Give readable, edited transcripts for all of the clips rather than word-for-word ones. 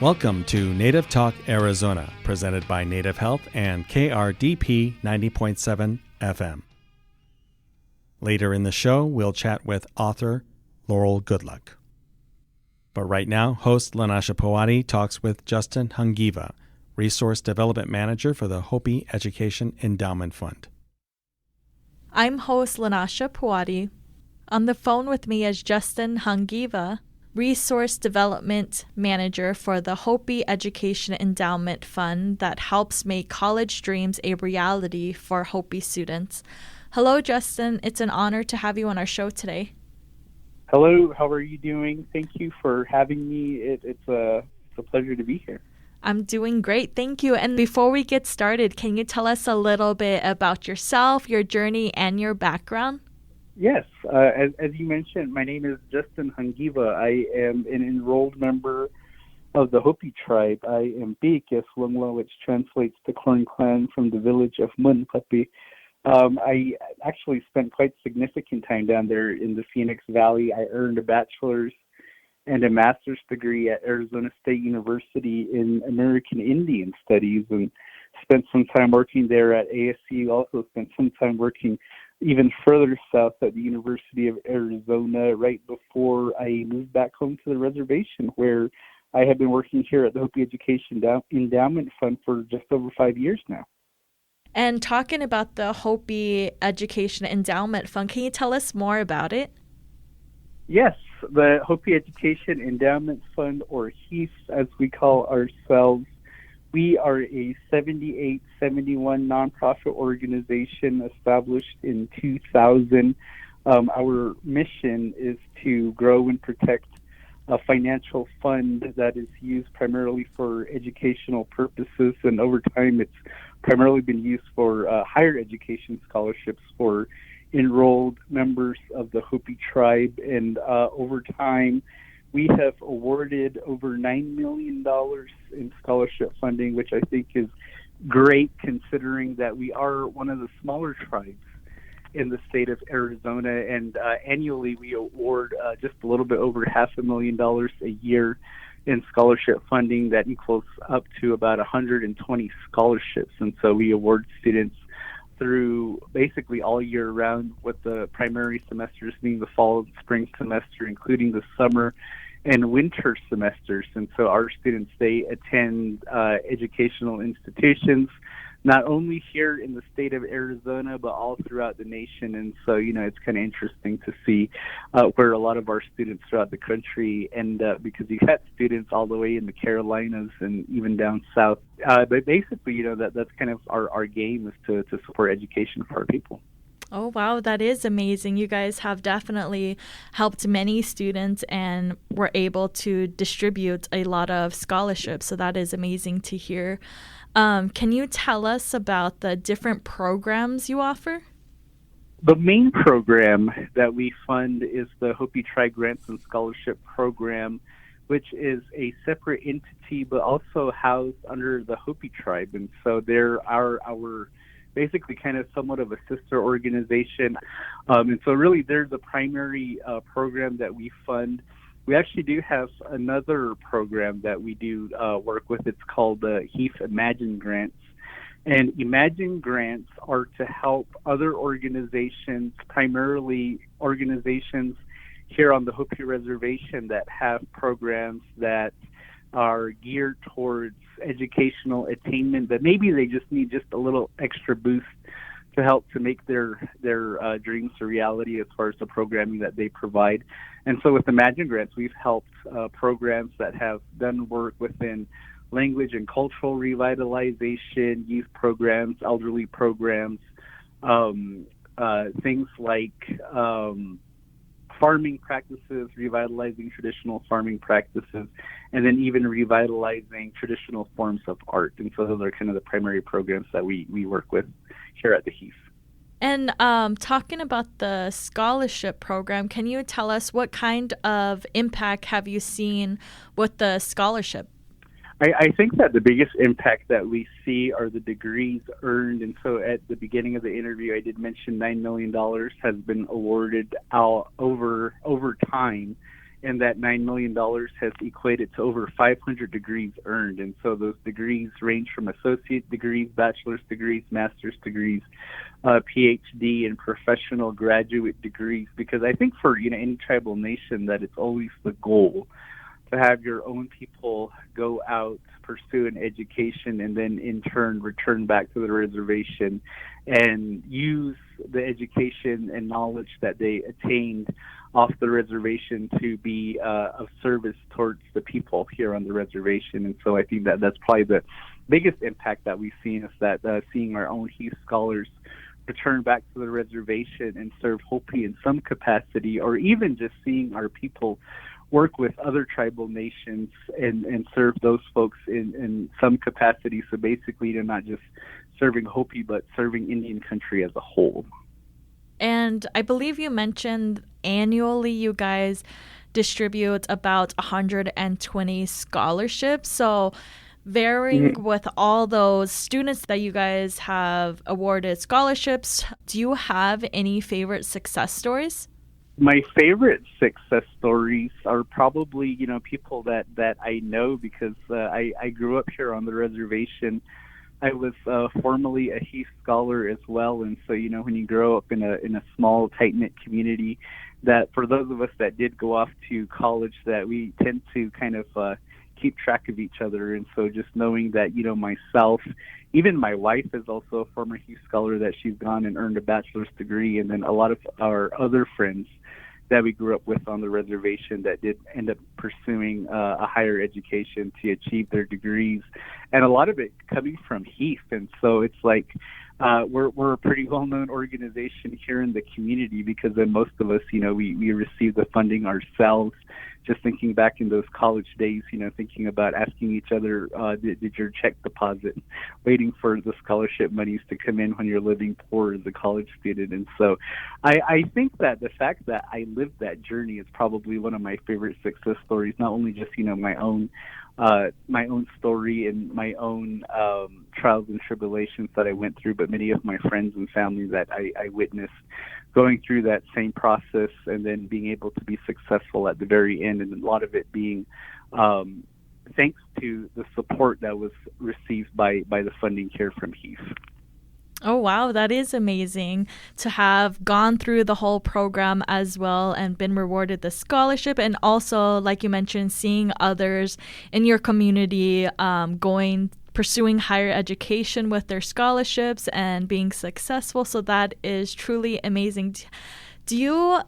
Welcome to Native Talk Arizona, presented by Native Health and KRDP 90.7 FM. Later in the show, we'll chat with author Laurel Goodluck. But right now, host Lanasha Powati talks with Justin Hongeva, Resource Development Manager for the Hopi Education Endowment Fund. I'm host Lanasha Powati. On the phone with me is Justin Hongeva, Resource Development Manager for the Hopi Education Endowment Fund that helps make college dreams a reality for Hopi students. Hello, Justin. It's an honor to have you on our show today. Hello. How are you doing? Thank you for having me. It's a pleasure to be here. I'm doing great. Thank you. And before we get started, can you tell us a little bit about yourself, your journey, and your background? Yes. As you mentioned, my name is Justin Hongeva. I am an enrolled member of the Hopi tribe. I am Bikis Lungla, which translates to Corn Clan, from the village of Munpapi. I actually spent quite significant time down there in the Phoenix Valley. I earned a bachelor's and a master's degree at Arizona State University in American Indian Studies, and spent some time working there at ASU. Also spent some time working even further south at the University of Arizona right before I moved back home to the reservation, where I have been working here at the Hopi Education Endowment Fund for just over 5 years now. And talking about the Hopi Education Endowment Fund, can you tell us more about it? Yes, the Hopi Education Endowment Fund, or HEEF as we call ourselves, we are a 78-71 nonprofit organization established in 2000. Our mission is to grow and protect a financial fund that is used primarily for educational purposes, and over time it's primarily been used for higher education scholarships for enrolled members of the Hopi tribe. And over time, we have awarded over $9 million in scholarship funding, which I think is great considering that we are one of the smaller tribes in the state of Arizona. And annually, we award just a little bit over $500,000 a year in scholarship funding. That equals up to about 120 scholarships. And so we award students through basically all year round, with the primary semesters being the fall and spring semester, including the summer and winter semesters. And so our students, they attend educational institutions, not only here in the state of Arizona, but all throughout the nation. And so, it's kind of interesting to see where a lot of our students throughout the country end up, because you got students all the way in the Carolinas and even down south. But basically, that's kind of our game, is to support education for our people. Oh, wow, that is amazing. You guys have definitely helped many students and were able to distribute a lot of scholarships. So that is amazing to hear. Can you tell us about the different programs you offer? The main program that we fund is the Hopi Tribe Grants and Scholarship Program, which is a separate entity but also housed under the Hopi tribe. And so they're our basically kind of somewhat of a sister organization. And so really they're the primary program that we fund. We actually do have another program that we do work with. It's called the HEEF Imagine Grants. And Imagine Grants are to help other organizations, primarily organizations here on the Hopi Reservation, that have programs that are geared towards educational attainment, that maybe they just need just a little extra boost to help to make their dreams a reality as far as the programming that they provide. And so with Imagine Grants, we've helped programs that have done work within language and cultural revitalization, youth programs, elderly programs, things like farming practices, revitalizing traditional farming practices, and then even revitalizing traditional forms of art. And so those are kind of the primary programs that we work with here at the HEEF. And talking about the scholarship program, can you tell us what kind of impact have you seen with the scholarship? I think that the biggest impact that we see are the degrees earned. And so at the beginning of the interview, I did mention $9 million has been awarded out over time. and that $9 million has equated to over 500 degrees earned. And so those degrees range from associate degrees, bachelor's degrees, master's degrees, PhD, and professional graduate degrees. Because I think for any tribal nation that it's always the goal to have your own people go out, pursue an education, and then in turn return back to the reservation and use the education and knowledge that they attained off the reservation to be of service towards the people here on the reservation. And so I think that that's probably the biggest impact that we've seen, is that seeing our own Heath scholars return back to the reservation and serve Hopi in some capacity, or even just seeing our people work with other tribal nations and serve those folks in some capacity. So basically, they're not just serving Hopi, but serving Indian country as a whole. And I believe you mentioned annually you guys distribute about 120 scholarships. So varying with all those students that you guys have awarded scholarships, do you have any favorite success stories? My favorite success stories are probably, people that I know, because I grew up here on the reservation. I was formerly a Heath scholar as well, and so when you grow up in a small, tight-knit community, that for those of us that did go off to college, that we tend to kind of keep track of each other. And so just knowing that myself, even my wife is also a former Heath scholar, that she's gone and earned a bachelor's degree, and then a lot of our other friends that we grew up with on the reservation that did end up pursuing a higher education to achieve their degrees, and a lot of it coming from Heath. And so it's like we're a pretty well-known organization here in the community, because then most of us, we receive the funding ourselves. Just thinking back in those college days, thinking about asking each other, did your check deposit, waiting for the scholarship monies to come in when you're living poor as a college student. And so I think that the fact that I lived that journey is probably one of my favorite success stories, not only just, my own story and my own trials and tribulations that I went through, but many of my friends and family that I witnessed going through that same process, and then being able to be successful at the very end, and a lot of it being thanks to the support that was received by the funding here from Heath. Oh, wow. That is amazing to have gone through the whole program as well and been rewarded the scholarship. And also, like you mentioned, seeing others in your community pursuing higher education with their scholarships and being successful. So that is truly amazing. Do you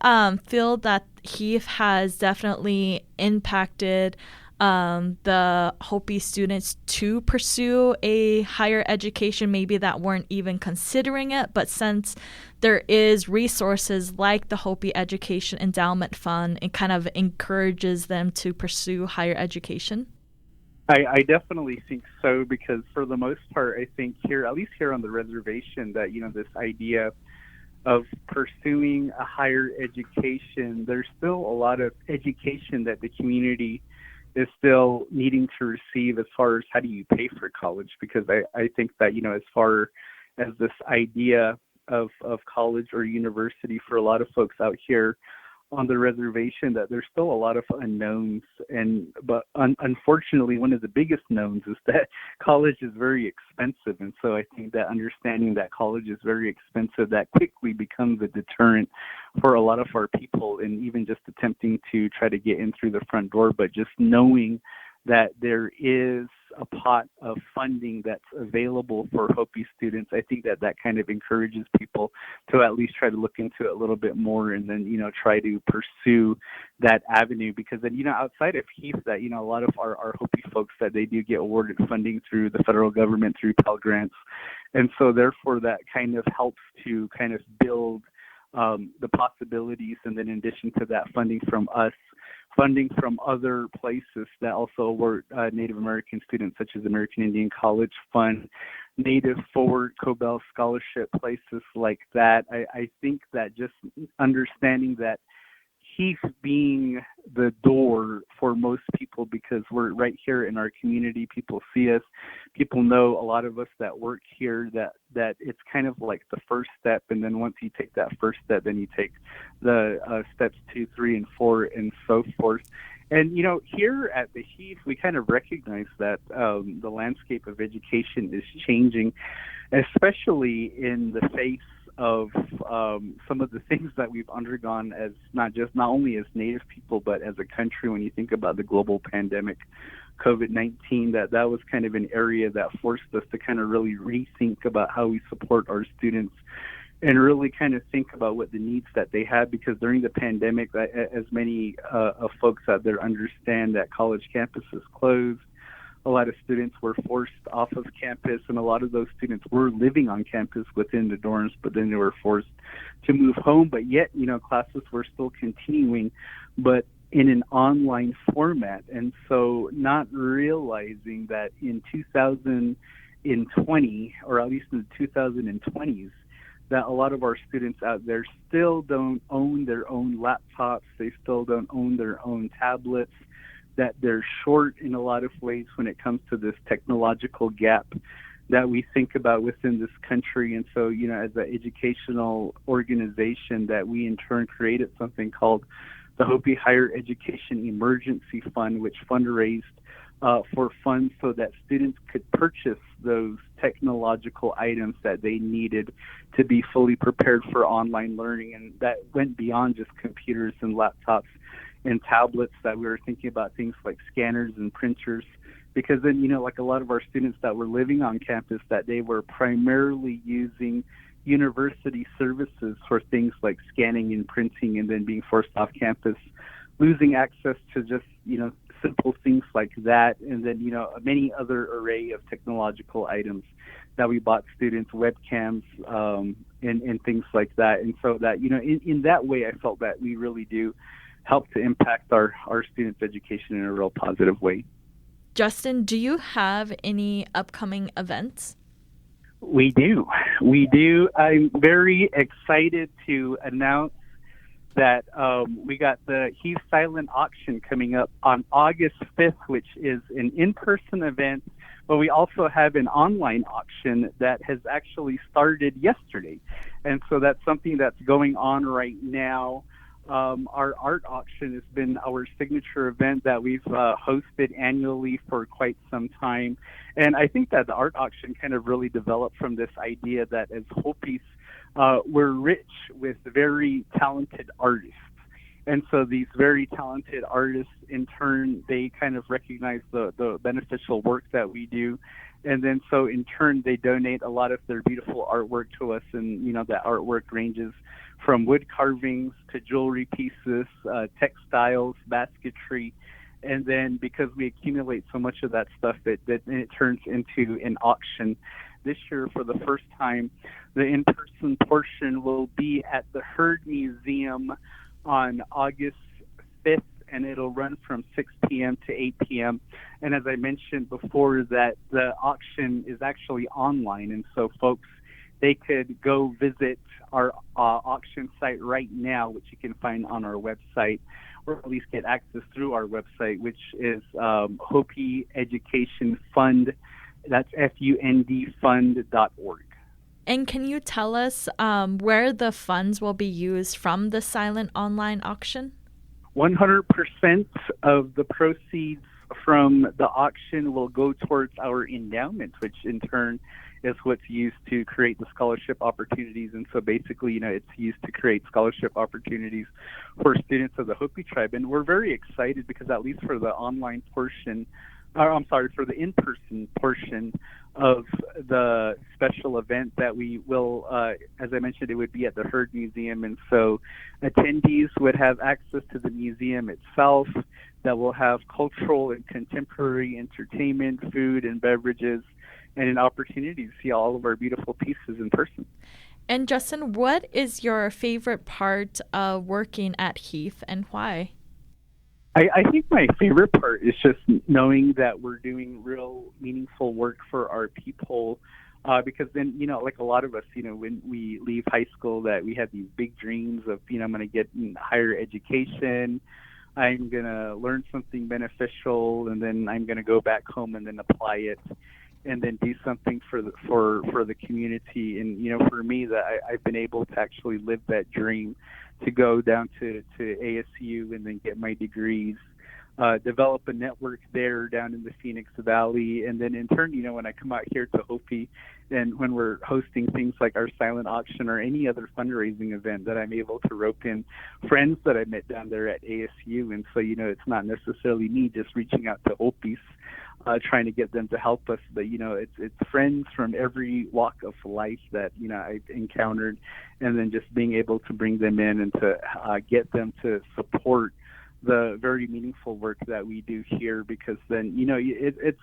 feel that Heath has definitely impacted the Hopi students to pursue a higher education, maybe that weren't even considering it, but since there is resources like the Hopi Education Endowment Fund, it kind of encourages them to pursue higher education? I definitely think so, because for the most part, I think here, at least here on the reservation, that, this idea of pursuing a higher education, there's still a lot of education that the community is still needing to receive, as far as how do you pay for college. Because I think that, as far as this idea of college or university for a lot of folks out here on the reservation, that there's still a lot of unknowns. But unfortunately, one of the biggest knowns is that college is very expensive. And so I think that understanding that college is very expensive, that quickly becomes a deterrent for a lot of our people, and even just attempting to try to get in through the front door. But just knowing that there is a pot of funding that's available for Hopi students, I think that kind of encourages people to at least try to look into it a little bit more, and then, try to pursue that avenue. Because then, outside of Heath, that, a lot of our Hopi folks, that they do get awarded funding through the federal government, through Pell Grants. And so therefore that kind of helps to kind of build the possibilities. And then in addition to that, funding from us, funding from other places that also award Native American students, such as American Indian College Fund, Native Forward, Cobell Scholarship, places like that. I think that just understanding that Heath being the door for most people because we're right here in our community. People see us. People know a lot of us that work here that it's kind of like the first step. And then once you take that first step, then you take the steps 2, 3, and 4 and so forth. And, here at the Heath, we kind of recognize that the landscape of education is changing, especially in the face of some of the things that we've undergone as not only as Native people, but as a country. When you think about the global pandemic, COVID-19, that was kind of an area that forced us to kind of really rethink about how we support our students and really kind of think about what the needs that they had, because during the pandemic, as many folks out there understand, that college campuses closed. A lot of students were forced off of campus, and a lot of those students were living on campus within the dorms, but then they were forced to move home. But yet, classes were still continuing, but in an online format. And so not realizing that in 2020, or at least in the 2020s, that a lot of our students out there still don't own their own laptops. They still don't own their own tablets, that they're short in a lot of ways when it comes to this technological gap that we think about within this country. And so, as an educational organization, that we in turn created something called the Hopi Higher Education Emergency Fund, which fundraised for funds so that students could purchase those technological items that they needed to be fully prepared for online learning. And that went beyond just computers and laptops and tablets, that we were thinking about things like scanners and printers, because then, like a lot of our students that were living on campus, that they were primarily using university services for things like scanning and printing, and then being forced off campus, losing access to just, simple things like that. And then, many other array of technological items that we bought students, webcams, and things like that. And so that, in that way, I felt that we really do help to impact our students' education in a real positive way. Justin, do you have any upcoming events? We do. I'm very excited to announce that we got the Heath Silent Auction coming up on August 5th, which is an in-person event, but we also have an online auction that has actually started yesterday. And so that's something that's going on right now. Our art auction has been our signature event that we've hosted annually for quite some time. And I think that the art auction kind of really developed from this idea that as Hopis, we're rich with very talented artists. And so these very talented artists, in turn, they kind of recognize the beneficial work that we do. And then so in turn, they donate a lot of their beautiful artwork to us. And, that artwork ranges from wood carvings to jewelry pieces, textiles, basketry. And then because we accumulate so much of that stuff, it turns into an auction. This year, for the first time, the in-person portion will be at the Heard Museum on August 5th, and it'll run from 6 p.m. to 8 p.m. And as I mentioned before, that the auction is actually online, and so folks, they could go visit our auction site right now, which you can find on our website, or at least get access through our website, which is Hopi Education Fund. That's fundfund.org. And can you tell us where the funds will be used from the silent online auction? 100% of the proceeds from the auction will go towards our endowment, which in turn is what's used to create the scholarship opportunities. And so basically, it's used to create scholarship opportunities for students of the Hopi tribe. And we're very excited because at least for the online portion, for the in-person portion of the special event that we will, as I mentioned, it would be at the Heard Museum. And so attendees would have access to the museum itself, that will have cultural and contemporary entertainment, food and beverages, and an opportunity to see all of our beautiful pieces in person. And Justin, what is your favorite part of working at Heath, and why? I think my favorite part is just knowing that we're doing real meaningful work for our people Because then, like a lot of us, when we leave high school, that we have these big dreams of, I'm going to get in higher education, I'm going to learn something beneficial, and then I'm going to go back home and then apply it, and then do something for the community. And for me, that I've been able to actually live that dream, to go down to ASU and then get my degrees, develop a network there down in the Phoenix Valley, and then in turn, when I come out here to Hopi, and when we're hosting things like our silent auction or any other fundraising event, that I'm able to rope in friends that I met down there at ASU. And so, it's not necessarily me just reaching out to Hopis, trying to get them to help us, but it's friends from every walk of life that I've encountered, and then just being able to bring them in and to get them to support the very meaningful work that we do here. Because then it's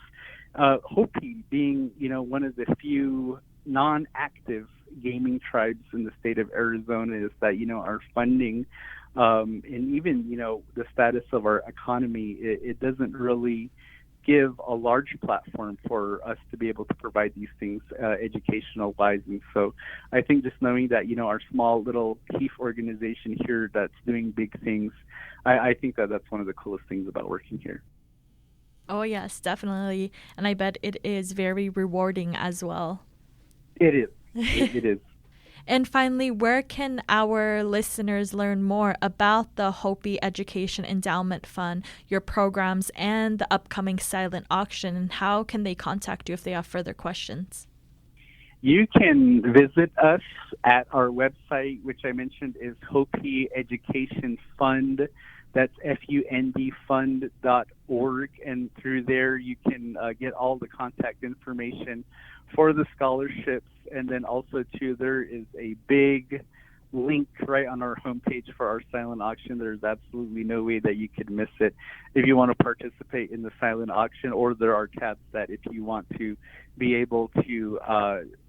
Hopi being one of the few non-active gaming tribes in the state of Arizona, is that our funding and even the status of our economy, it doesn't really give a large platform for us to be able to provide these things educational wise. And so I think just knowing that our small little HEAF organization here that's doing big things, I think that that's one of the coolest things about working here. Oh yes, definitely. And I bet it is very rewarding as well. It is. It is. And finally, where can our listeners learn more about the Hopi Education Endowment Fund, your programs, and the upcoming silent auction? And how can they contact you if they have further questions? You can visit us at our website, which I mentioned is Hopi Education Fund. That's fundfund.org. And through there, you can get all the contact information for the scholarships. And then also, too, there is a big link right on our homepage for our silent auction. There's absolutely no way that you could miss it if you want to participate in the silent auction, or there are tabs that if you want to be able to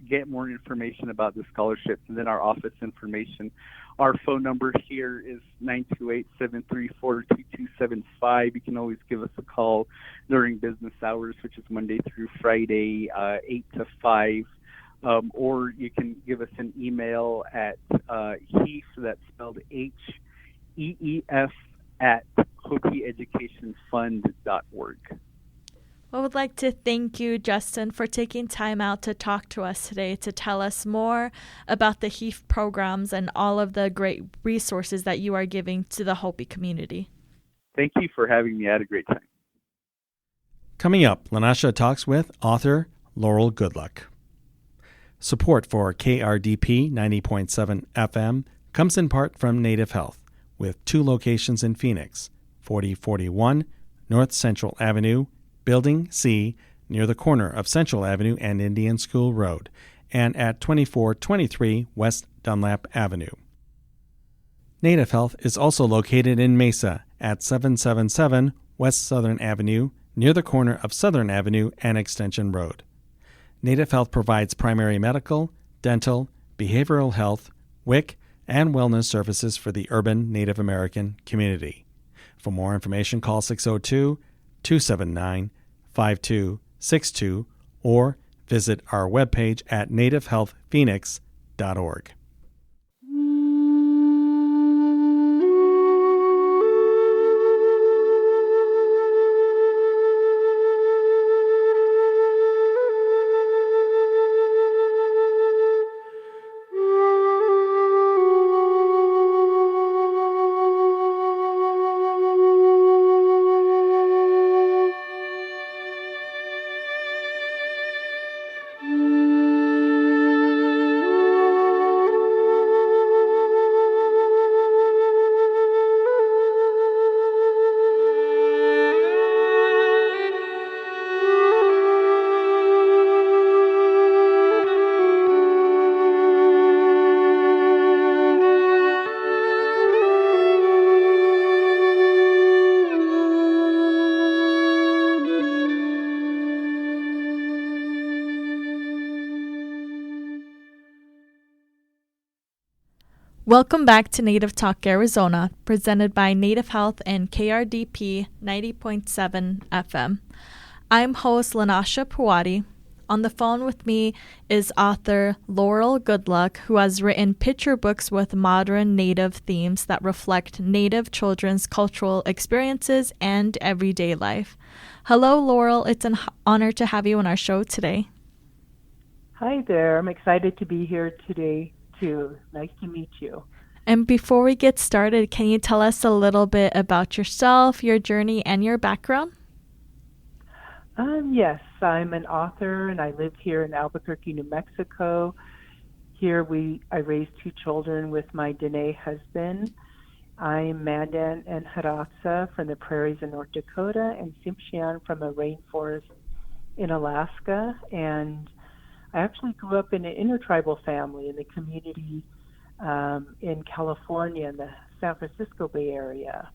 get more information about the scholarships, and then our office information. Our phone number here is 928-734-2275. You can always give us a call during business hours, which is Monday through Friday, 8 to 5. Or you can give us an email at HEEF, that's spelled HEEF, at HopiEducationFund.org. I would like to thank you, Justin, for taking time out to talk to us today, to tell us more about the HEEF programs and all of the great resources that you are giving to the Hopi community. Thank you for having me. I had a great time. Coming up, Lanasha talks with author Laurel Goodluck. Support for KRDP 90.7 FM comes in part from Native Health, with 2 locations in Phoenix, 4041 North Central Avenue, Building C, near the corner of Central Avenue and Indian School Road, and at 2423 West Dunlap Avenue. Native Health is also located in Mesa at 777 West Southern Avenue, near the corner of Southern Avenue and Extension Road. Native Health provides primary medical, dental, behavioral health, WIC, and wellness services for the urban Native American community. For more information, call 602-279-5262 or visit our webpage at nativehealthphoenix.org. Welcome back to Native Talk Arizona, presented by Native Health and KRDP 90.7 FM. I'm host Lanasha Puwadi. On the phone with me is author Laurel Goodluck, who has written picture books with modern Native themes that reflect Native children's cultural experiences and everyday life. Hello, Laurel. It's an honor to have you on our show today. Hi there. I'm excited to be here today, too. Nice to meet you. And before we get started, can you tell us a little bit about yourself, your journey, and your background? Yes, I'm an author, and I live here in Albuquerque, New Mexico. Here I raised 2 children with my Dene husband. I'm Mandan and Hidatsa from the prairies in North Dakota, and Tsimshian from a rainforest in Alaska. And I actually grew up in an intertribal family in the community in California, in the San Francisco Bay Area.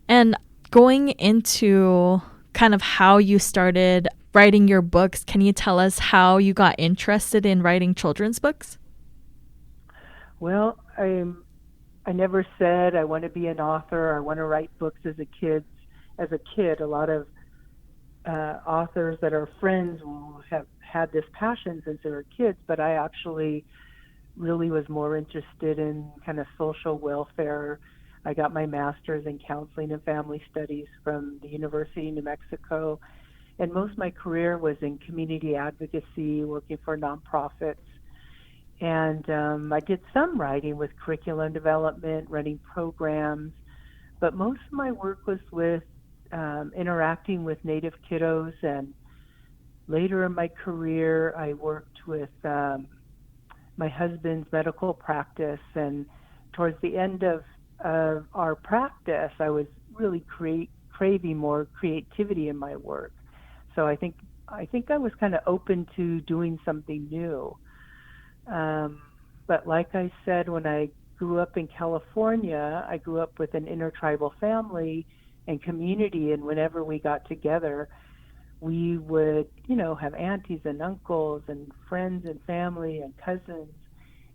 And going into kind of how you started writing your books, can you tell us how you got interested in writing children's books? Well, I never said I want to be an author. I want to write books as a kid. A lot of authors that are friends will have had this passion since they were kids, but I actually really was more interested in kind of social welfare. I got my master's in counseling and family studies from the University of New Mexico, and most of my career was in community advocacy, working for nonprofits. And I did some writing with curriculum development, running programs, but most of my work was with interacting with Native kiddos. And later in my career, I worked with my husband's medical practice, and towards the end of our practice, I was really craving more creativity in my work. So I think I was kind of open to doing something new. But like I said, when I grew up in California, I grew up with an intertribal family and community, and whenever we got together, we would, have aunties and uncles and friends and family and cousins,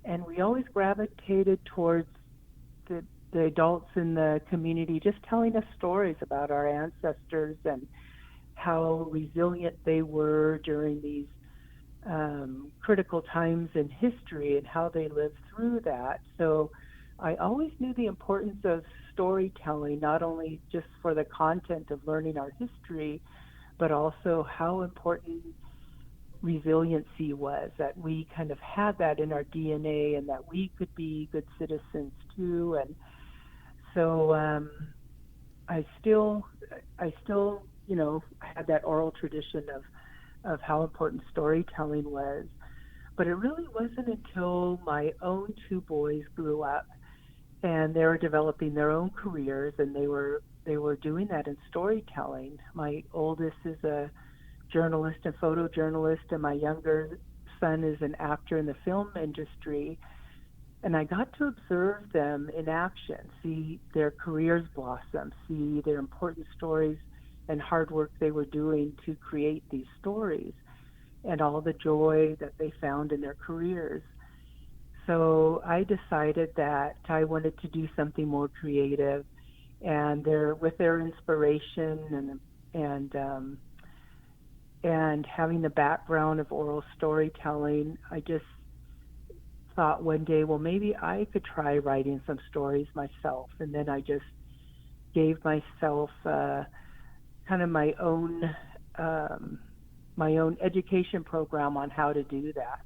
and we always gravitated towards the adults in the community just telling us stories about our ancestors and how resilient they were during these critical times in history and how they lived through that. So I always knew the importance of storytelling, not only just for the content of learning our history, but also how important resiliency was, that we kind of had that in our DNA and that we could be good citizens too. And so I still had that oral tradition of how important storytelling was. But it really wasn't until my own 2 boys grew up and they were developing their own careers, and they were doing that in storytelling. My oldest is a journalist and photojournalist, and my younger son is an actor in the film industry. And I got to observe them in action, see their careers blossom, see their important stories and hard work they were doing to create these stories, and all the joy that they found in their careers. So I decided that I wanted to do something more creative, and with their inspiration and having the background of oral storytelling, I just thought one day, well, maybe I could try writing some stories myself. And then I just gave myself kind of my own education program on how to do that.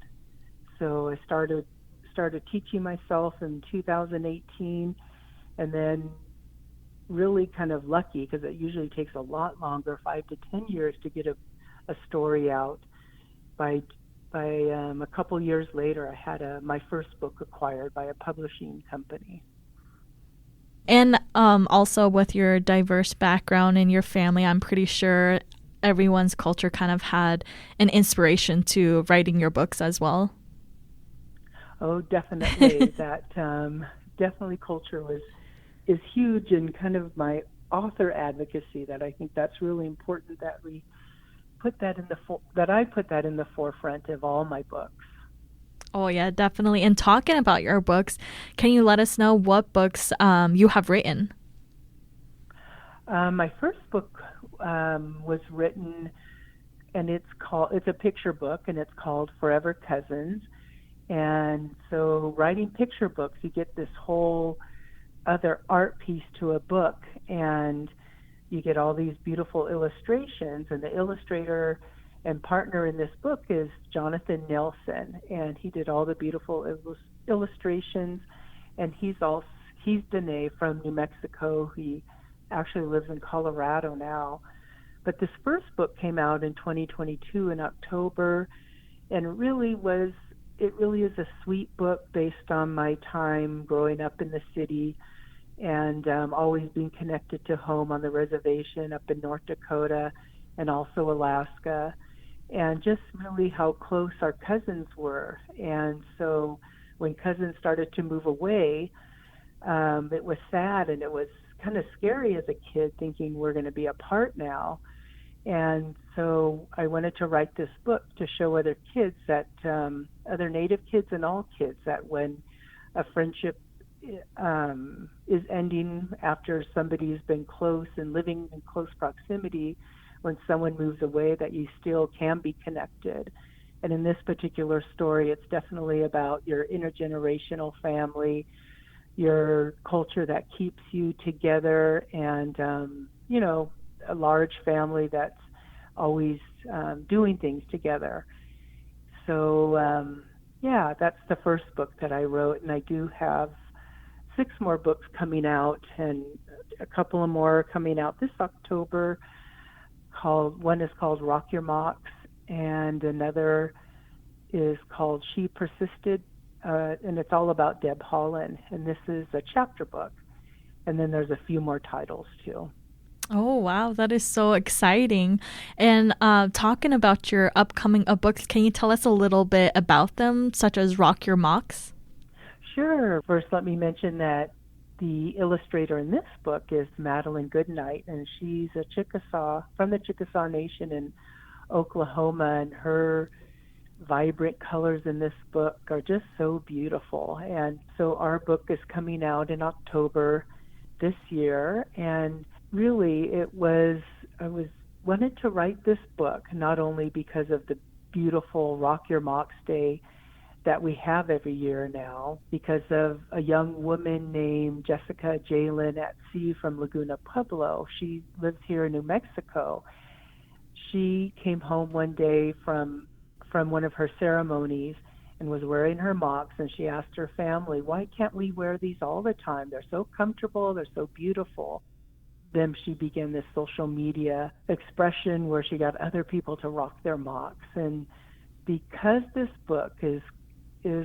So I started teaching myself in 2018, and then really kind of lucky, because it usually takes a lot longer, 5 to 10 years to get a story out. By a couple years later, I had my first book acquired by a publishing company. And also with your diverse background in your family, I'm pretty sure everyone's culture kind of had an inspiration to writing your books as well. Oh, definitely. That definitely culture is huge in kind of my author advocacy. That I think that's really important, that we put that I put that in the forefront of all my books. Oh yeah, definitely. And talking about your books, can you let us know what books you have written? My first book was written and it's a picture book, and it's called Forever Cousins. And so writing picture books, you get this whole other art piece to a book, and you get all these beautiful illustrations. And the illustrator and partner in this book is Jonathan Nelson, and he did all the beautiful illustrations. And he's Dene from New Mexico. He actually lives in Colorado now. But this first book came out in 2022 in October, and it really is a sweet book based on my time growing up in the city and always being connected to home on the reservation up in North Dakota and also Alaska, and just really how close our cousins were. And so when cousins started to move away, it was sad, and it was kind of scary as a kid, thinking we're going to be apart now. And so I wanted to write this book to show other kids that, other Native kids and all kids, that when a friendship is ending after somebody's been close and living in close proximity, when someone moves away, that you still can be connected. And in this particular story, it's definitely about your intergenerational family, your culture that keeps you together, and, a large family that's always doing things together. So, that's the first book that I wrote, and I do have 6 more books coming out, and a couple of more coming out this October. One is called Rock Your Mocks, and another is called She Persisted, and it's all about Deb Holland, and this is a chapter book. And then there's a few more titles too. Oh, wow. That is so exciting. And talking about your upcoming books, can you tell us a little bit about them, such as Rock Your Mocks? Sure. First, let me mention that the illustrator in this book is Madeline Goodnight, and she's a Chickasaw, from the Chickasaw Nation in Oklahoma, and her vibrant colors in this book are just so beautiful. And so our book is coming out in October this year, and really I wanted to write this book not only because of the beautiful Rock Your Mocks Day that we have every year now, because of a young woman named Jessica Jalen at Sea from Laguna Pueblo. She lives here in New Mexico. She came home one day from one of her ceremonies and was wearing her mocks, and she asked her family, why can't we wear these all the time? They're so comfortable, they're so beautiful. Then she began this social media expression where she got other people to rock their mocks. And because this book is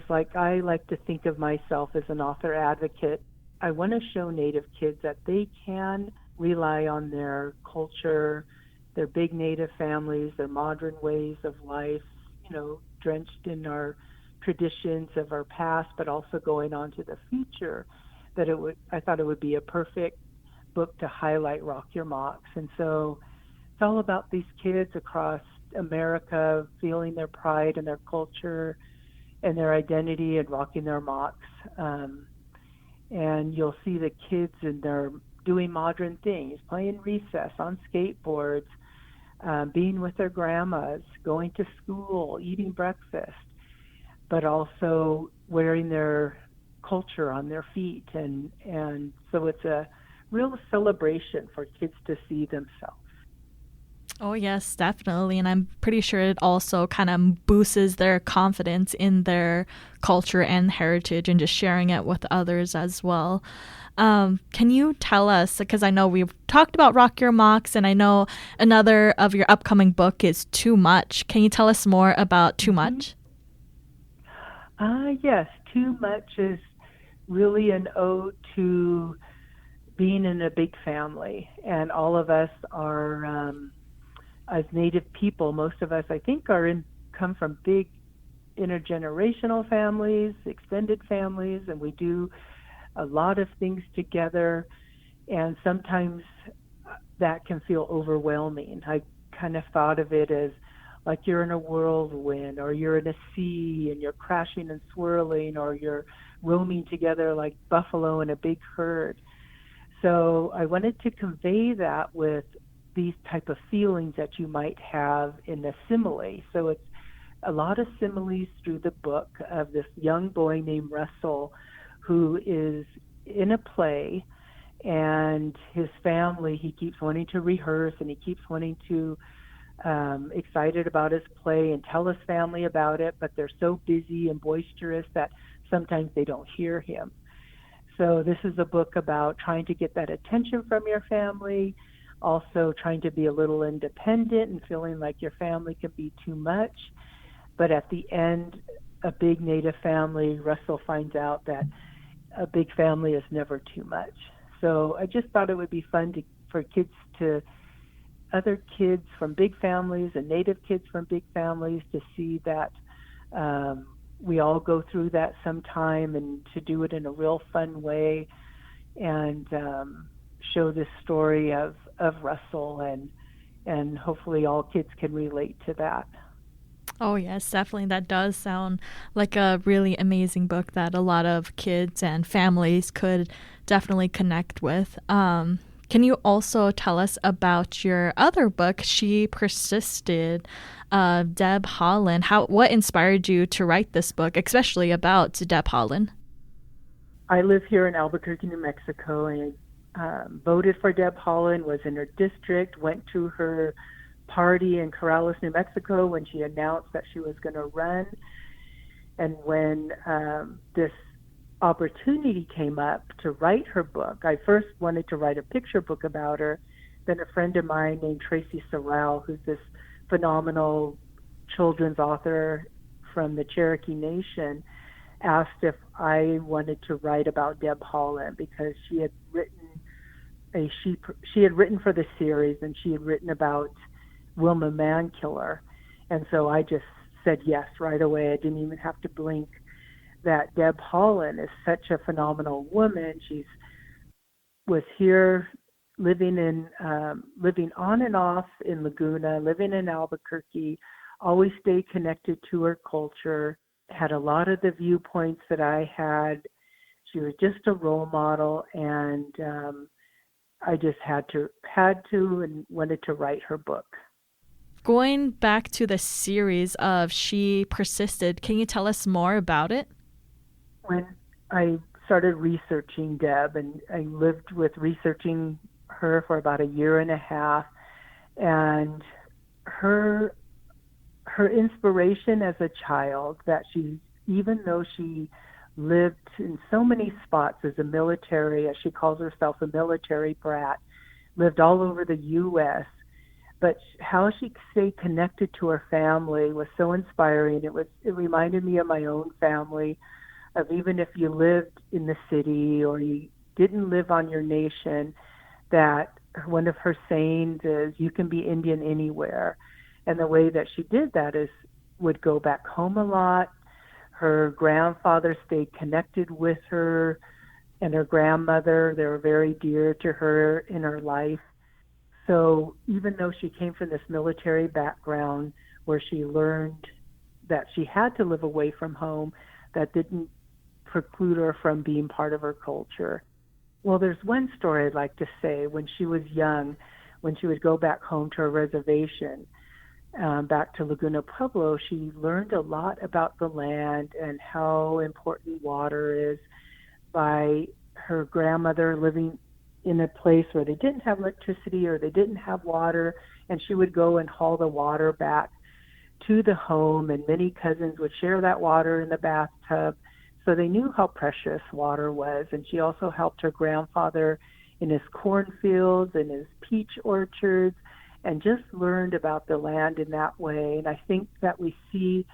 like, I like to think of myself as an author advocate, I want to show Native kids that they can rely on their culture, their big Native families, their modern ways of life, drenched in our traditions of our past, but also going on to the future. I thought it would be a perfect book to highlight Rock Your Mocks. And so it's all about these kids across America feeling their pride and their culture and their identity and rocking their mocks. And you'll see the kids, and they're doing modern things, playing recess on skateboards, being with their grandmas, going to school, eating breakfast, but also wearing their culture on their feet. And so it's a real celebration for kids to see themselves. Oh, yes, definitely. And I'm pretty sure it also kind of boosts their confidence in their culture and heritage and just sharing it with others as well. Can you tell us, because I know we've talked about Rock Your Mocks, and I know another of your upcoming book is Too Much. Can you tell us more about Too Much? Yes, Too Much is really an ode to being in a big family. And all of us are, as Native people, most of us, I think, come from big intergenerational families, extended families, and we do a lot of things together, and sometimes that can feel overwhelming. I kind of thought of it as like you're in a whirlwind, or you're in a sea and you're crashing and swirling, or you're roaming together like buffalo in a big herd. So I wanted to convey that with these type of feelings that you might have in the simile. So it's a lot of similes through the book of this young boy named Russell who is in a play, and his family, he keeps wanting to rehearse and he keeps wanting to excited about his play and tell his family about it, but they're so busy and boisterous that sometimes they don't hear him. So this is a book about trying to get that attention from your family, also trying to be a little independent and feeling like your family can be too much. But at the end, a big Native family, Russell finds out that a big family is never too much. So I just thought it would be fun for kids to, other kids from big families and Native kids from big families, to see that we all go through that sometime, and to do it in a real fun way, and show this story of Russell, and hopefully all kids can relate to that. Oh, yes, definitely. That does sound like a really amazing book that a lot of kids and families could definitely connect with. Can you also tell us about your other book, She Persisted, Deb Haaland? What inspired you to write this book, especially about Deb Haaland? I live here in Albuquerque, New Mexico, and voted for Deb Haaland, was in her district, went to her party in Corrales, New Mexico when she announced that she was going to run. And when this opportunity came up to write her book, I first wanted to write a picture book about her. Then a friend of mine named Tracy Sorrell, who's this phenomenal children's author from the Cherokee Nation, asked if I wanted to write about Deb Haaland, because she had written for the series, and she had written about Wilma Mankiller. And so I just said yes right away. I didn't even have to blink. That Deb Haaland is such a phenomenal woman. She's was here living on and off in Laguna, living in Albuquerque, always stayed connected to her culture, had a lot of the viewpoints that I had. She was just a role model, and I just had to and wanted to write her book. Going back to the series of She Persisted, can you tell us more about it? When I started researching Deb, and I lived with researching her for about a year and a half, and her inspiration as a child, that she, even though she lived in so many spots as a military, as she calls herself, a military brat, lived all over the U.S., but how she stayed connected to her family was so inspiring. It reminded me of my own family, of even if you lived in the city or you didn't live on your nation, that one of her sayings is, you can be Indian anywhere. And the way that she did that is would go back home a lot. Her grandfather stayed connected with her, and her grandmother, they were very dear to her in her life. So even though she came from this military background where she learned that she had to live away from home, that didn't preclude her from being part of her culture. Well, there's one story I'd like to say. When she was young, when she would go back home to her reservation, back to Laguna Pueblo, she learned a lot about the land and how important water is by her grandmother living in a place where they didn't have electricity or they didn't have water, and she would go and haul the water back to the home, and many cousins would share that water in the bathtub. So they knew how precious water was. And she also helped her grandfather in his cornfields and his peach orchards, and just learned about the land in that way. And I think that we see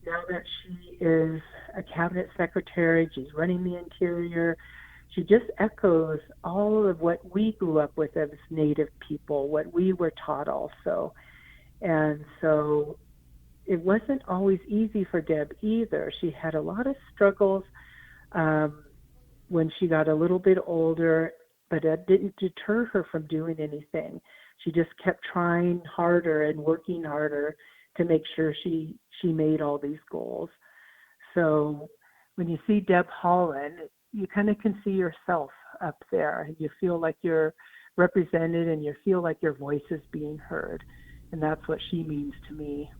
now that she is a cabinet secretary, she's running the interior, she just echoes all of what we grew up with as Native people, what we were taught also. And so it wasn't always easy for Deb either. She had a lot of struggles when she got a little bit older, but that didn't deter her from doing anything. She just kept trying harder and working harder to make sure she made all these goals. So when you see Deb Haaland, you kind of can see yourself up there. You feel like you're represented and you feel like your voice is being heard. And that's what she means to me.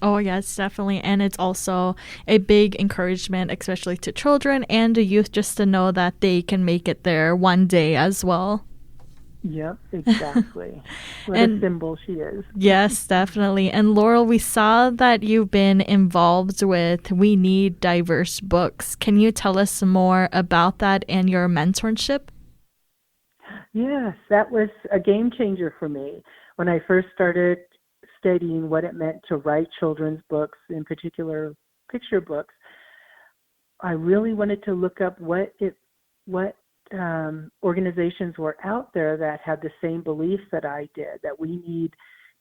Oh, yes, definitely. And it's also a big encouragement, especially to children and the youth, just to know that they can make it there one day as well. Yep, exactly. What a symbol she is. Yes, definitely. And Laurel, we saw that you've been involved with We Need Diverse Books. Can you tell us more about that and your mentorship? Yes, that was a game changer for me. When I first started studying what it meant to write children's books, in particular picture books, I really wanted to look up what organizations were out there that had the same beliefs that I did, that we need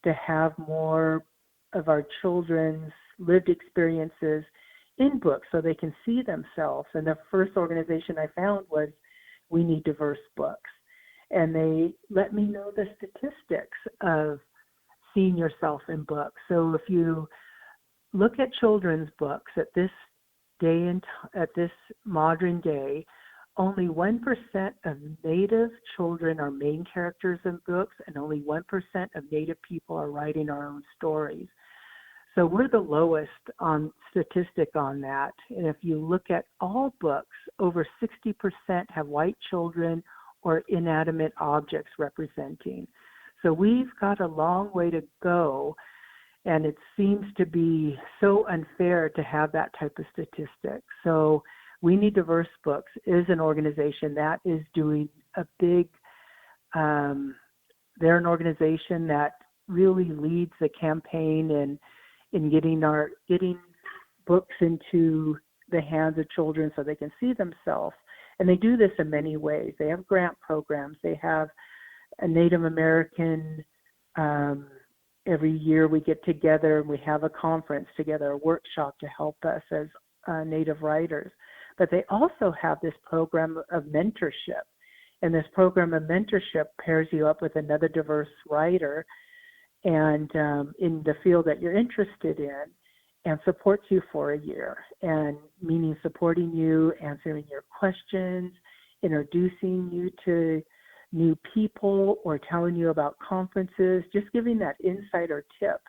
to have more of our children's lived experiences in books so they can see themselves. And the first organization I found was We Need Diverse Books. And they let me know the statistics of seeing yourself in books. So if you look at children's books at this day and at this modern day, only 1% of Native children are main characters in books, and only 1% of Native people are writing our own stories. So we're the lowest on statistic on that. And if you look at all books, over 60% have white children or inanimate objects representing. So we've got a long way to go, and it seems to be so unfair to have that type of statistic. So We Need Diverse Books is an organization that is doing a big, they're an organization that really leads the campaign in getting books into the hands of children so they can see themselves. And they do this in many ways. They have grant programs. They have a Native American, every year we get together and we have a conference together, a workshop to help us as Native writers. But they also have this program of mentorship. And this program of mentorship pairs you up with another diverse writer and in the field that you're interested in, and supports you for a year, and meaning supporting you, answering your questions, introducing you to new people, or telling you about conferences, just giving that insider tip.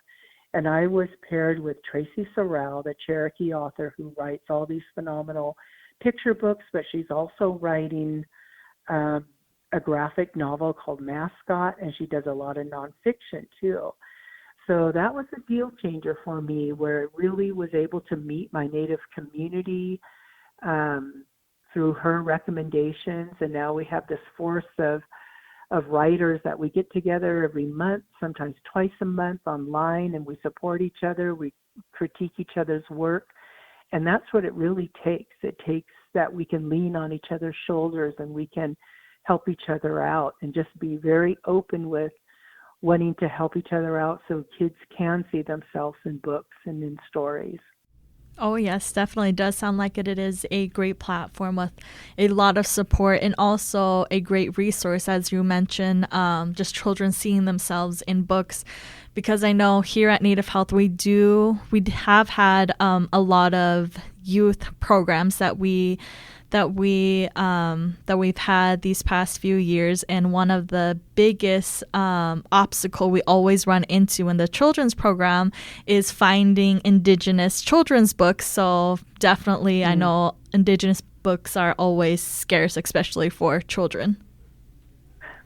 And I was paired with Tracy Sorrell, the Cherokee author who writes all these phenomenal picture books, but she's also writing a graphic novel called Mascot, and she does a lot of nonfiction too. So that was a deal changer for me, where it really was able to meet my Native community through her recommendations. And now we have this force of writers that we get together every month, sometimes twice a month online, and we support each other. We critique each other's work. And that's what it really takes. It takes that we can lean on each other's shoulders and we can help each other out, and just be very open with wanting to help each other out so kids can see themselves in books and in stories. Oh, yes, definitely does sound like it. It is a great platform with a lot of support and also a great resource, as you mentioned, just children seeing themselves in books. Because I know here at Native Health, we have had a lot of youth programs that we've had these past few years, and one of the biggest obstacle we always run into in the children's program is finding Indigenous children's books. So definitely, I know Indigenous books are always scarce, especially for children.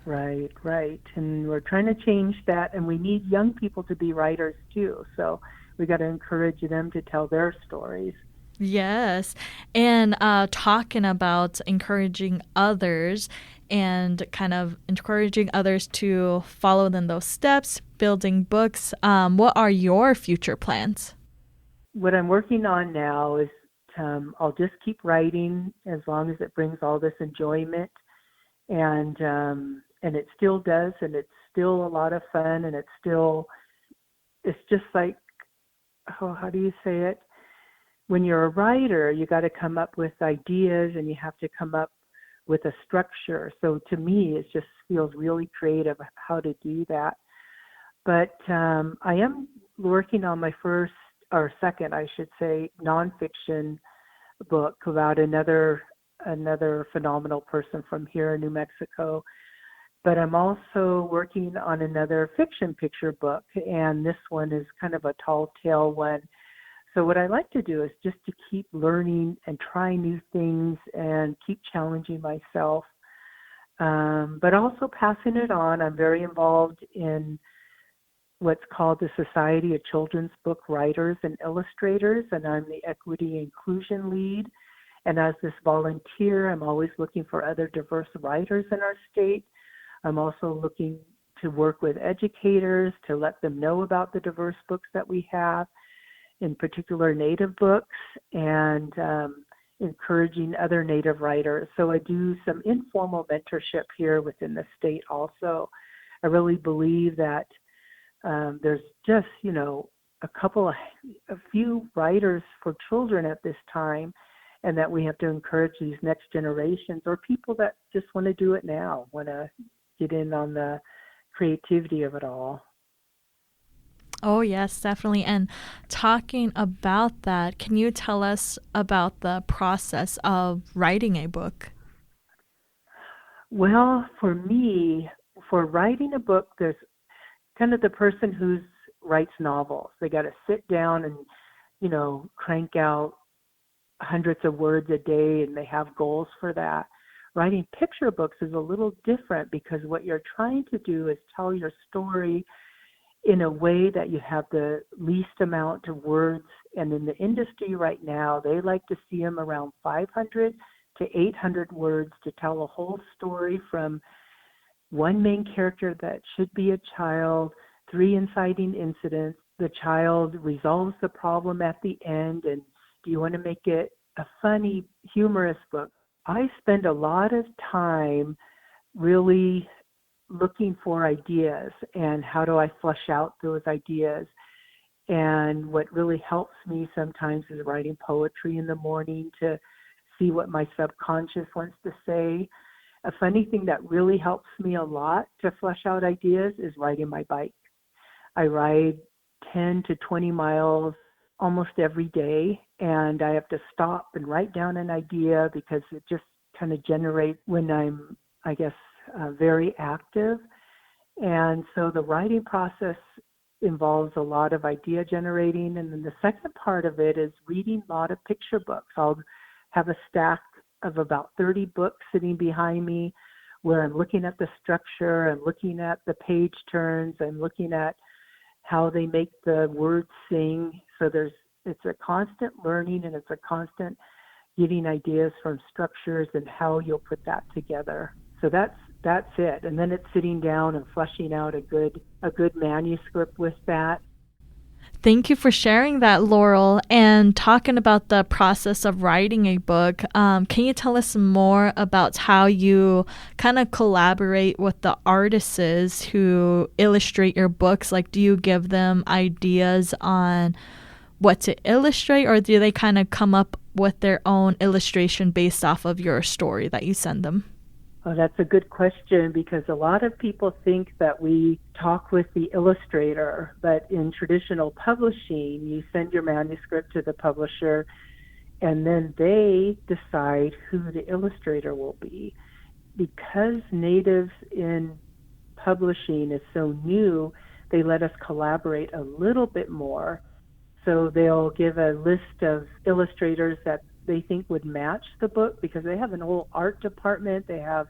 Right. And we're trying to change that, and we need young people to be writers too. So we got to encourage them to tell their stories. Yes. And talking about encouraging others and kind of encouraging others to follow in those steps, building books, what are your future plans? What I'm working on now is I'll just keep writing as long as it brings all this enjoyment. And it still does, and it's still a lot of fun, and it's just like, how do you say it? When you're a writer, you got to come up with ideas, and you have to come up with a structure. So to me, it just feels really creative how to do that. But I am working on my second, I should say, nonfiction book about another phenomenal person from here in New Mexico. But I'm also working on another fiction picture book, and this one is kind of a tall tale one. So what I like to do is just to keep learning and try new things and keep challenging myself, but also passing it on. I'm very involved in what's called the Society of Children's Book Writers and Illustrators, and I'm the Equity Inclusion Lead. And as this volunteer, I'm always looking for other diverse writers in our state. I'm also looking to work with educators to let them know about the diverse books that we have, in particular Native books, and encouraging other Native writers. So I do some informal mentorship here within the state also. I really believe that there's just, a few writers for children at this time, and that we have to encourage these next generations or people that just want to do it now, want to get in on the creativity of it all. Oh, yes, definitely. And talking about that, can you tell us about the process of writing a book? Well, for me, for writing a book, there's kind of the person who writes novels. They got to sit down and, crank out hundreds of words a day, and they have goals for that. Writing picture books is a little different because what you're trying to do is tell your story in a way that you have the least amount of words. And in the industry right now, they like to see them around 500 to 800 words to tell a whole story, from one main character that should be a child, 3 inciting incidents, the child resolves the problem at the end, and do you want to make it a funny, humorous book? I spend a lot of time really looking for ideas and how do I flesh out those ideas. And what really helps me sometimes is writing poetry in the morning to see what my subconscious wants to say. A funny thing that really helps me a lot to flesh out ideas is riding my bike. I ride 10 to 20 miles almost every day, and I have to stop and write down an idea because it just kind of generates when I'm, very active. And so the writing process involves a lot of idea generating. And then the second part of it is reading a lot of picture books. I'll have a stack of about 30 books sitting behind me where I'm looking at the structure, I'm looking at the page turns, I'm looking at how they make the words sing. So it's a constant learning, and it's a constant getting ideas from structures and how you'll put that together. So that's it. And then it's sitting down and fleshing out a good manuscript with that. Thank you for sharing that, Laurel. And talking about the process of writing a book, can you tell us more about how you kind of collaborate with the artists who illustrate your books? Like, do you give them ideas on what to illustrate, or do they kind of come up with their own illustration based off of your story that you send them? Oh, that's a good question, because a lot of people think that we talk with the illustrator, but in traditional publishing, you send your manuscript to the publisher and then they decide who the illustrator will be. Because natives in publishing is so new, they let us collaborate a little bit more. So they'll give a list of illustrators that they think would match the book, because they have an whole art department. They have,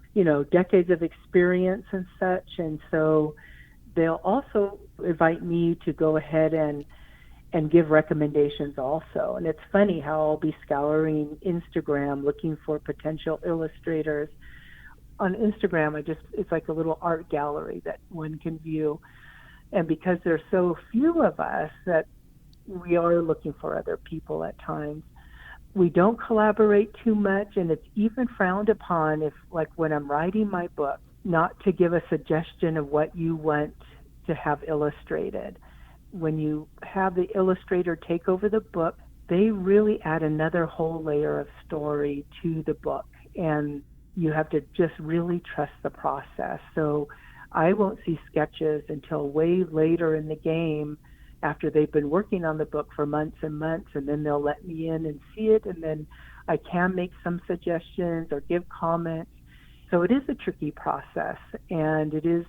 decades of experience and such. And so they'll also invite me to go ahead and give recommendations also. And it's funny how I'll be scouring Instagram looking for potential illustrators. On Instagram, it's like a little art gallery that one can view. And because there's so few of us, that we are looking for other people at times. We don't collaborate too much, and it's even frowned upon if, like when I'm writing my book, not to give a suggestion of what you want to have illustrated. When you have the illustrator take over the book, they really add another whole layer of story to the book, and you have to just really trust the process. So I won't see sketches until way later in the game, after they've been working on the book for months and months, and then they'll let me in and see it, and then I can make some suggestions or give comments. So it is a tricky process, and it is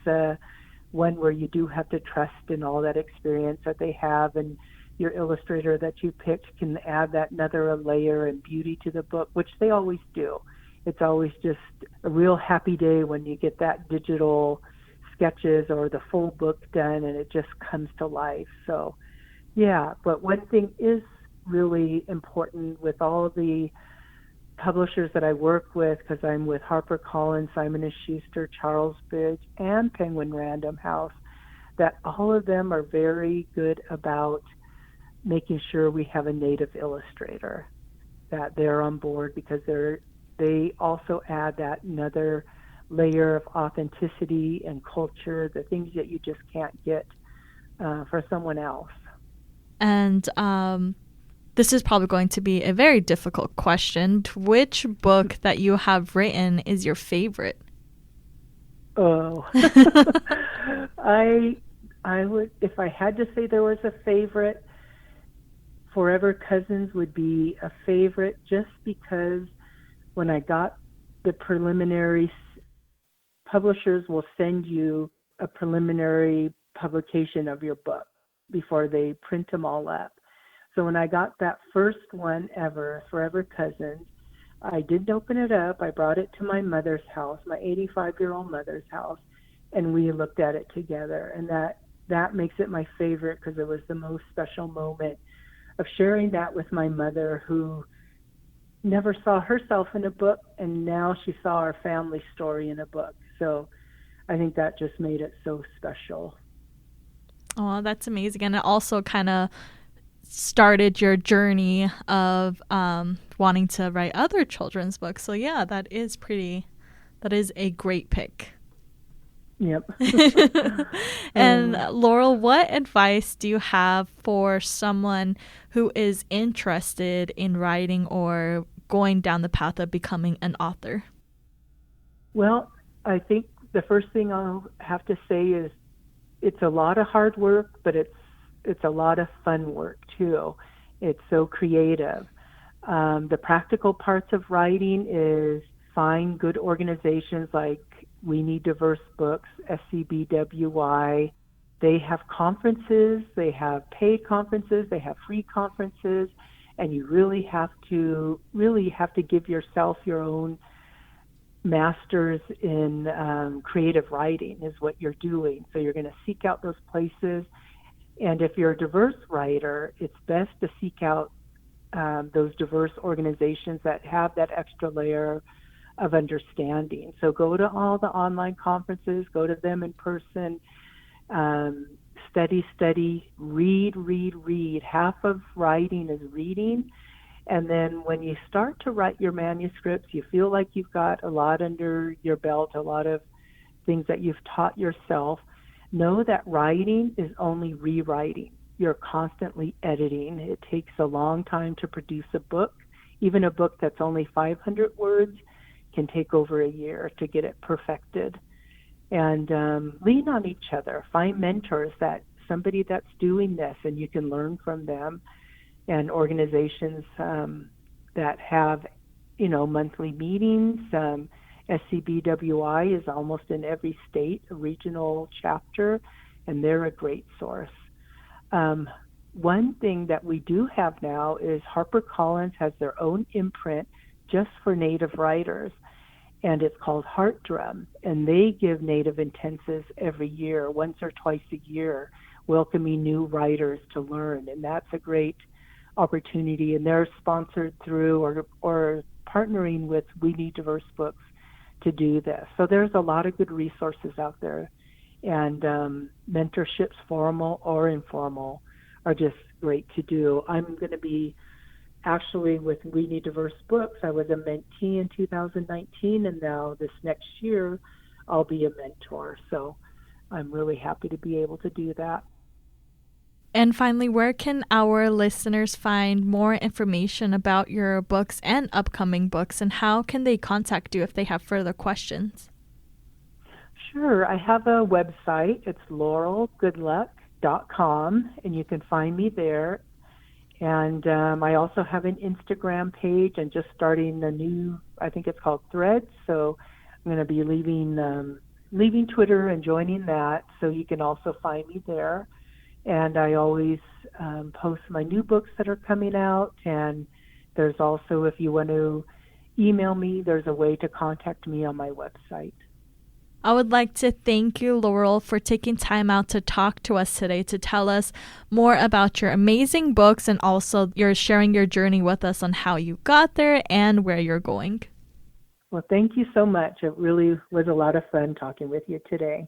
one where you do have to trust in all that experience that they have, and your illustrator that you picked can add that another layer and beauty to the book, which they always do. It's always just a real happy day when you get that digital sketches or the full book done and it just comes to life. So yeah, but one thing is really important with all the publishers that I work with, because I'm with HarperCollins, Simon & Schuster, Charles Bridge, and Penguin Random House, that all of them are very good about making sure we have a native illustrator, that they're on board, because they also add that another layer of authenticity and culture, the things that you just can't get for someone else. And this is probably going to be a very difficult question. Which book that you have written is your favorite? Oh, I would, if I had to say there was a favorite, Forever Cousins would be a favorite, just because when I got the preliminary, publishers will send you a preliminary publication of your book before they print them all up. So when I got that first one ever, Forever Cousins, I didn't open it up. I brought it to my mother's house, my 85-year-old mother's house, and we looked at it together. And that makes it my favorite, because it was the most special moment of sharing that with my mother, who never saw herself in a book, and now she saw our family story in a book. So I think that just made it so special. Oh, that's amazing. And it also kind of started your journey of wanting to write other children's books. So yeah, that is a great pick. Yep. And Laurel, what advice do you have for someone who is interested in writing or going down the path of becoming an author? Well, I think the first thing I'll have to say is it's a lot of hard work, but it's a lot of fun work too. It's so creative. The practical parts of writing is find good organizations like We Need Diverse Books, SCBWY. They have conferences, they have paid conferences, they have free conferences, and you really have to give yourself your own master's in creative writing is what you're doing. So you're going to seek out those places. And if you're a diverse writer, it's best to seek out those diverse organizations that have that extra layer of understanding. So go to all the online conferences, go to them in person, study, read. Half of writing is reading. And then when you start to write your manuscripts, you feel like you've got a lot under your belt, a lot of things that you've taught yourself. Know that writing is only rewriting. You're constantly editing. It takes a long time to produce a book. Even a book that's only 500 words can take over a year to get it perfected. And lean on each other. Find mentors, somebody that's doing this, and you can learn from them. And organizations that have, monthly meetings. SCBWI is almost in every state, a regional chapter, and they're a great source. One thing that we do have now is HarperCollins has their own imprint just for Native writers, and it's called Heart Drum, and they give Native intensives every year, once or twice a year, welcoming new writers to learn, and that's a great opportunity, and they're sponsored through or partnering with We Need Diverse Books to do this. So there's a lot of good resources out there, and mentorships, formal or informal, are just great to do. I'm going to be actually with We Need Diverse Books. I was a mentee in 2019, and now this next year I'll be a mentor. So I'm really happy to be able to do that. And finally, where can our listeners find more information about your books and upcoming books, and how can they contact you if they have further questions? Sure. I have a website. It's laurelgoodluck.com, and you can find me there. And I also have an Instagram page and just starting a new, I think it's called Threads. So going to be leaving Twitter and joining that, so you can also find me there. And I always post my new books that are coming out. And there's also, if you want to email me, there's a way to contact me on my website. I would like to thank you, Laurel, for taking time out to talk to us today, to tell us more about your amazing books, and also you're sharing your journey with us on how you got there and where you're going. Well, thank you so much. It really was a lot of fun talking with you today.